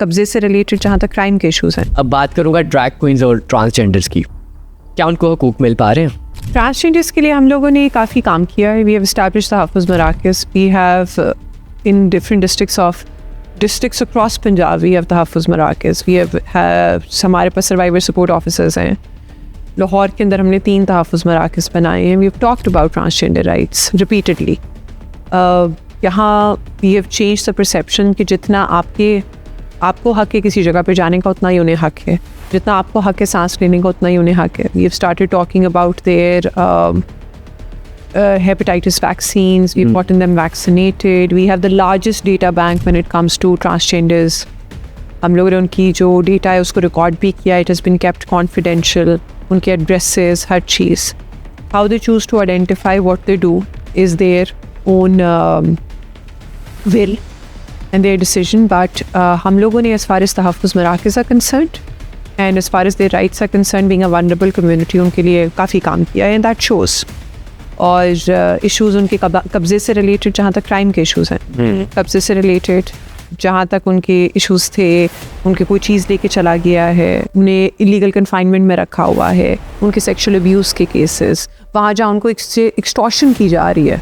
कब्जे से रिलेटेड जहाँ तक क्राइम के इशूज़ हैं। अब बात करूँगा ड्रैग क्वींस और ट्रांसजेंडर्स की, क्या उनको हकूक़ मिल पा रहे हैं? ट्रांसजेंडर्स के लिए हम लोगों ने काफ़ी काम किया है। वी हैव एस्टैब्लिश्ड तहफ़्फ़ुज़ मराकज़, we have in different districts across Punjab we have तहफ़्फ़ुज़ मराकज़, वी हैव हमारे पास सर्वाइवर सपोर्ट ऑफिसर्स हैं। लाहौर के अंदर हमने 3 तहफ़्फ़ुज़ मराकज़ बनाए हैं। We have talked about transgender rights repeatedly. यहाँ we have change the perception कि जितना आपको हक है किसी जगह पे जाने का, उतना ही उन्हें हक है। जितना आपको हक है सांस लेने का, उतना ही उन्हें हक है। We have started talking about their hepatitis vaccines. We've gotten them vaccinated. We have the largest data bank when it comes to transgenders. हम लोगों ने उनकी जो डेटा है उसको रिकॉर्ड भी किया. It has been kept confidential. उनके addresses, her cheese. How they choose to identify what they do is their own will and their decision. But हम लोगों ने as far as तहफ़्फ़ुज़ मराकज़ are concerned and as far as their rights are concerned, being a vulnerable community, उनके लिए काफ़ी काम किया है, and that shows. और इश्यूज़ उनके कब्ज़े से रिलेटेड जहाँ तक क्राइम के इश्यूज़ हैं, कब्ज़े से रिलेटेड जहाँ तक उनके इश्यूज़ थे, उनके कोई चीज़ लेके चला गया है, उन्हें इलीगल कन्फाइनमेंट में रखा हुआ है, उनके सेक्शुअल अब्यूज़ के केसेस, वहाँ जहाँ उनको एक्सटॉर्शन की जा रही है,